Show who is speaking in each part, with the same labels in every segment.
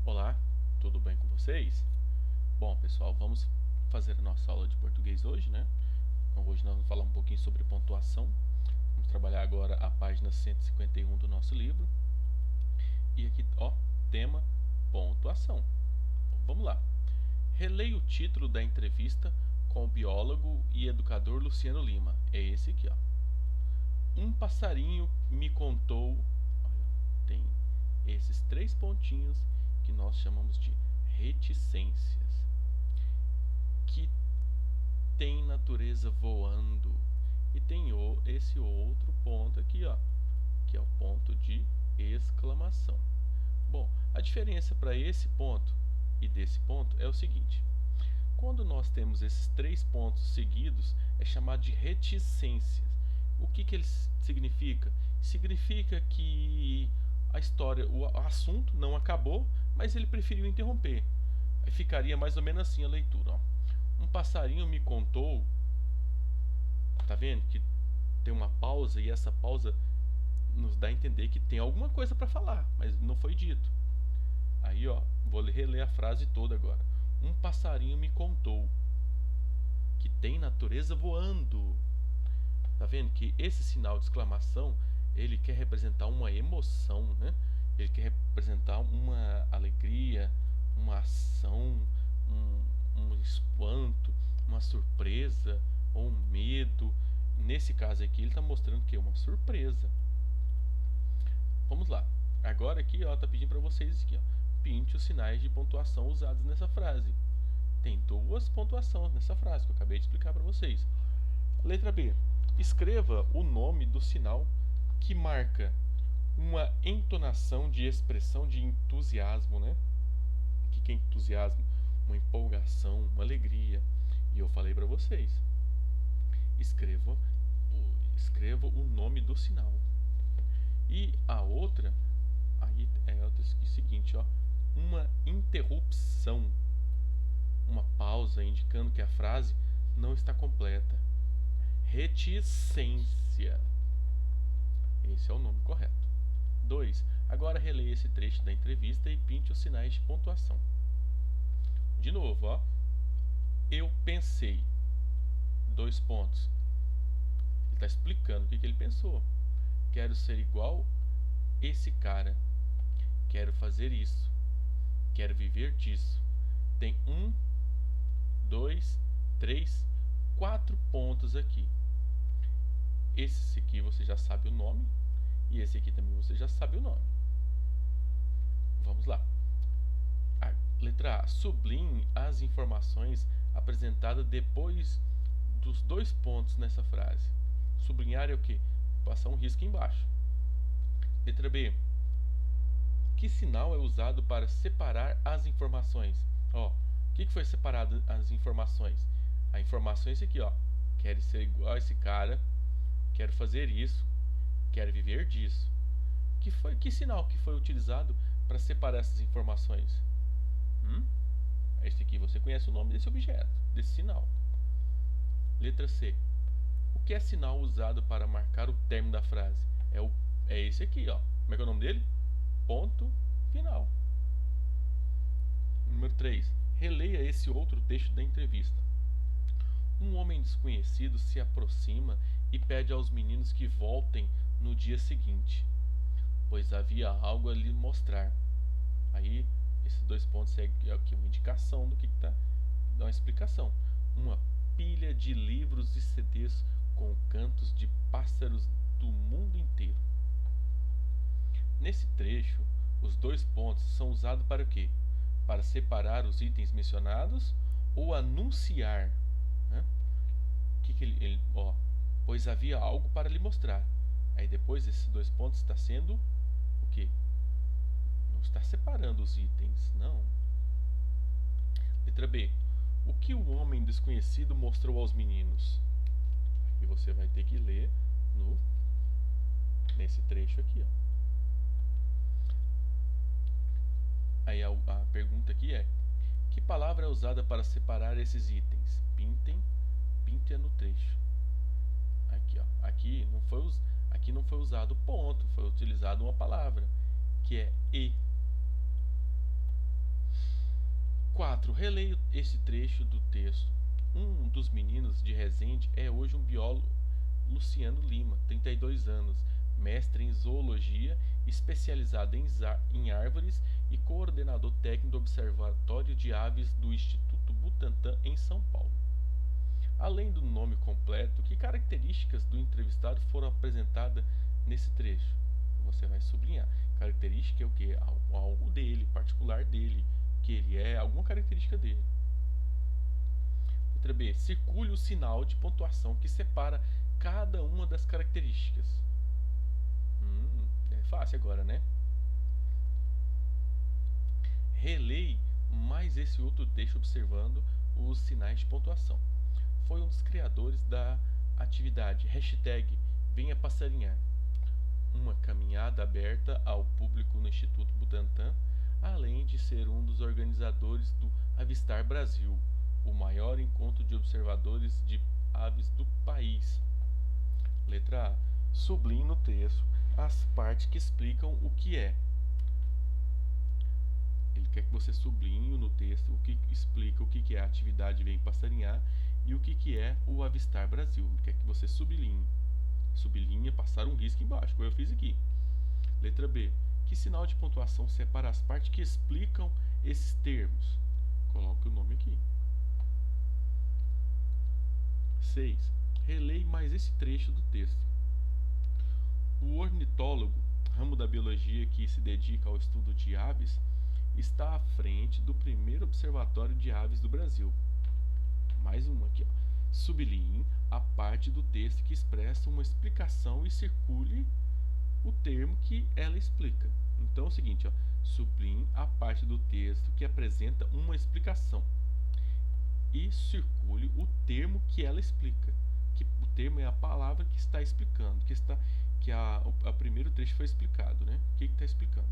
Speaker 1: Olá, tudo bem com vocês? Bom, pessoal, vamos fazer a nossa aula de português hoje, né? Então, hoje nós vamos falar um pouquinho sobre pontuação. Vamos trabalhar agora a página 151 do nosso livro. E aqui, ó, tema pontuação. Vamos lá. Releia o título da entrevista com o biólogo e educador Luciano Lima. É esse aqui, ó. Um passarinho me contou, olha, tem esses 3 pontinhos que nós chamamos de reticências, que tem natureza voando. E tem esse outro ponto aqui, ó, que é o ponto de exclamação. Bom, a diferença para esse ponto e desse ponto é o seguinte: quando nós temos esses 3 pontos seguidos, é chamado de reticências. O que ele significa? Significa que a história, o assunto não acabou, mas ele preferiu interromper. Aí ficaria mais ou menos assim a leitura. Ó. Um passarinho me contou, tá vendo que tem uma pausa e essa pausa nos dá a entender que tem alguma coisa para falar, mas não foi dito. Aí, ó, vou reler a frase toda agora. Um passarinho me contou que tem natureza voando. Tá vendo que esse sinal de exclamação, ele quer representar uma emoção, né? Ele quer representar uma alegria, uma ação, um espanto, uma surpresa ou um medo. Nesse caso aqui, ele está mostrando que é uma surpresa. Vamos lá. Agora aqui, ó, tá pedindo para vocês aqui, ó, pinte os sinais de pontuação usados nessa frase. Tem 2 pontuações nessa frase que eu acabei de explicar para vocês. Letra B. Escreva o nome do sinal que marca uma entonação de expressão de entusiasmo, né? O que é entusiasmo? Uma empolgação, uma alegria. E eu falei para vocês. Escreva o nome do sinal. E a outra, aí é o seguinte, ó, uma interrupção, uma pausa indicando que a frase não está completa. Reticência. Esse é o nome correto. 2. Agora releia esse trecho da entrevista e pinte os sinais de pontuação. De novo, ó. Eu pensei. 2 pontos. Ele está explicando o que ele pensou. Quero ser igual esse cara. Quero fazer isso. Quero viver disso. Tem 1, 2, 3, 4 pontos aqui. Esse aqui você já sabe o nome. E esse aqui também você já sabe o nome. Vamos lá. A letra A. Sublinhe as informações apresentadas depois dos 2 pontos nessa frase. Sublinhar é o quê? Passar um risco embaixo. Letra B. Que sinal é usado para separar as informações? Ó, o que foi separado as informações? A informação é esse aqui, ó. Quero ser igual a esse cara. Quero fazer isso. Quero viver disso. Que sinal que foi utilizado para separar essas informações? Esse aqui você conhece o nome desse objeto, desse sinal. Letra C. O que é sinal usado para marcar o término da frase? É esse aqui, ó. Como é que é o nome dele? Ponto final. Número 3. Releia esse outro texto da entrevista. Um homem desconhecido se aproxima e pede aos meninos que voltem no dia seguinte, pois havia algo a lhe mostrar. Aí, esses 2 pontos é aqui uma indicação do que está, dá uma explicação. Uma pilha de livros e CDs com cantos de pássaros do mundo inteiro. Nesse trecho, os 2 pontos são usados para o quê? Para separar os itens mencionados ou anunciar, né? Pois havia algo para lhe mostrar. Aí depois esses 2 pontos está sendo o quê? Não está separando os itens, não. Letra B. O que o homem desconhecido mostrou aos meninos? E você vai ter que ler nesse trecho aqui, ó. Aí a pergunta aqui é: que palavra é usada para separar esses itens? Pinte no trecho. Aqui, ó. Aqui não foi usado ponto, foi utilizado uma palavra, que é e. 4. Releio esse trecho do texto. Um dos meninos de Resende é hoje um biólogo, Luciano Lima, 32 anos, mestre em zoologia, especializado em árvores e coordenador técnico do Observatório de Aves do Instituto Butantan, em São Paulo. Além do nome completo, que características do entrevistado foram apresentadas nesse trecho? Você vai sublinhar. Característica é o que? Algo dele, particular dele, que ele é, alguma característica dele. Letra B. Circule o sinal de pontuação que separa cada uma das características. É fácil agora, né? Releie mais esse outro texto observando os sinais de pontuação. Foi um dos criadores da atividade #Venha Passarinhar, uma caminhada aberta ao público no Instituto Butantan, além de ser um dos organizadores do Avistar Brasil, o maior encontro de observadores de aves do país. Letra A. Sublinhe no texto as partes que explicam o que é. Ele quer que você sublinhe no texto o que explica o que é a atividade Vem Passarinhar e o que é o Avistar Brasil. Ele quer que você sublinhe. Sublinha, passar um risco embaixo, como eu fiz aqui. Letra B. Que sinal de pontuação separa as partes que explicam esses termos? Coloque o nome aqui. 6. Releie mais esse trecho do texto. O ornitólogo, ramo da biologia que se dedica ao estudo de aves, está à frente do primeiro observatório de aves do Brasil. Mais uma aqui, ó. Sublinhe a parte do texto que expressa uma explicação e circule o termo que ela explica. Então é o seguinte, ó, sublinhe a parte do texto que apresenta uma explicação e circule o termo que ela explica. Que o termo é a palavra que está explicando, que a primeiro trecho foi explicado, né? O que está explicando?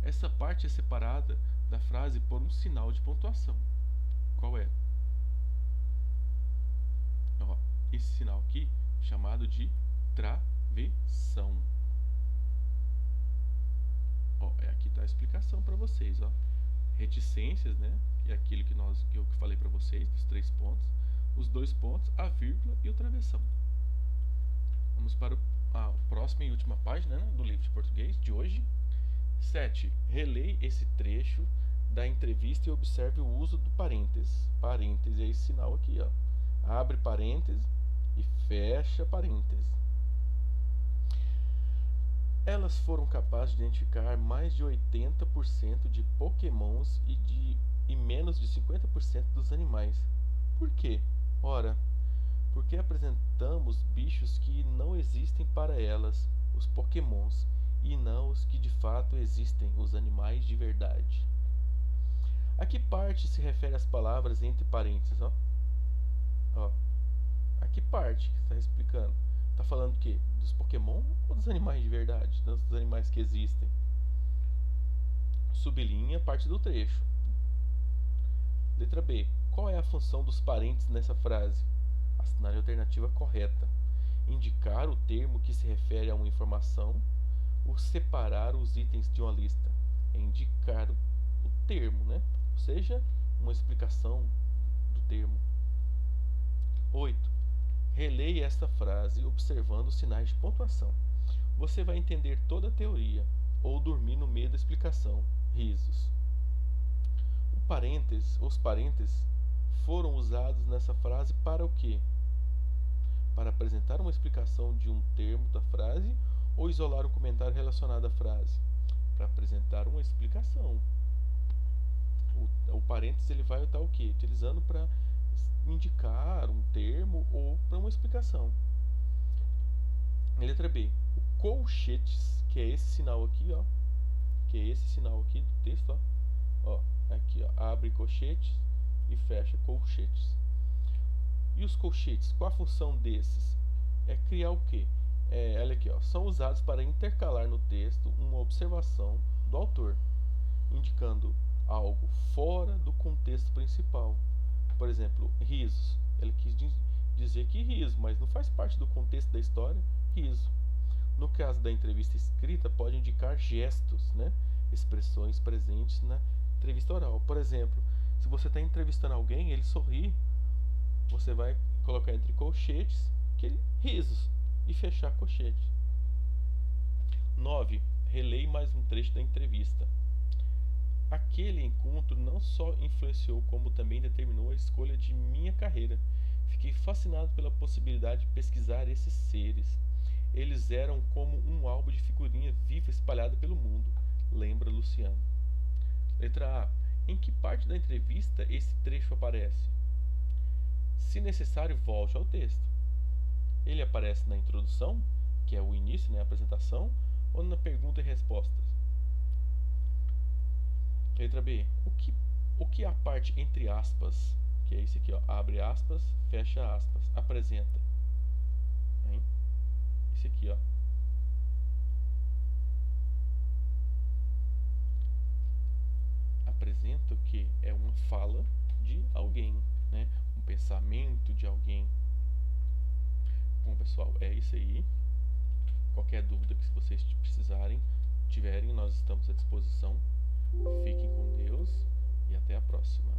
Speaker 1: Essa parte é separada da frase por um sinal de pontuação. Qual é? Ó, esse sinal aqui, chamado de travessão. Ó, aqui está a explicação para vocês, ó. Reticências, né? Que é aquilo que eu falei para vocês, dos 3 pontos. Os 2 pontos, a vírgula e o travessão. Vamos para a próxima e última página, né, do livro de português de hoje. 7. Releie esse trecho da entrevista e observe o uso do parênteses. Parênteses é esse sinal aqui, ó. Abre parênteses e fecha parênteses. Elas foram capazes de identificar mais de 80% de pokémons e menos de 50% dos animais. Por quê? Ora, porque apresentamos bichos que não existem para elas, os pokémons, e não os que de fato existem, os animais de verdade. A que parte se refere as palavras entre parênteses? Ó, a que parte que está explicando? Está falando do quê? Dos Pokémon ou dos animais de verdade? Dos animais que existem? Sublinha a parte do trecho. Letra B. Qual é a função dos parênteses nessa frase? Assinale a alternativa correta. Indicar o termo que se refere a uma informação ou separar os itens de uma lista. É indicar o termo, né? Ou seja, uma explicação do termo. 8. Releia esta frase observando os sinais de pontuação. Você vai entender toda a teoria ou dormir no meio da explicação. Risos. Os parênteses foram usados nessa frase para o quê? Para apresentar uma explicação de um termo da frase ou isolar um comentário relacionado à frase? Para apresentar uma explicação. O parênteses ele vai estar o quê? Utilizando para indicar um termo ou para uma explicação. Letra B. O colchetes, que é esse sinal aqui, ó, que é esse sinal aqui do texto, ó, aqui, ó, abre colchetes e fecha colchetes. E os colchetes, qual a função desses? É criar o quê? Olha aqui, ó, são usados para intercalar no texto uma observação do autor, indicando algo fora do contexto principal. Por exemplo, risos. Ele quis dizer que riso, mas não faz parte do contexto da história, riso. No caso da entrevista escrita, pode indicar gestos, né? Expressões presentes na entrevista oral. Por exemplo, se você está entrevistando alguém, ele sorri, você vai colocar entre colchetes risos e fechar colchete. 9. Relei mais um trecho da entrevista. Aquele encontro não só influenciou, como também determinou a escolha de minha carreira. Fiquei fascinado pela possibilidade de pesquisar esses seres. Eles eram como um álbum de figurinha viva espalhada pelo mundo, lembra Luciano. Letra A. Em que parte da entrevista esse trecho aparece? Se necessário, volte ao texto. Ele aparece na introdução, que é o início, né, a apresentação, ou na pergunta e respostas? Letra B. O que a parte entre aspas, que é esse aqui, ó, abre aspas, fecha aspas, apresenta? Hein? Esse aqui, ó. Apresenta o que? É uma fala de alguém, né? Um pensamento de alguém. Bom, pessoal, é isso aí. Qualquer dúvida que vocês tiverem, nós estamos à disposição. Fiquem com Deus e até a próxima.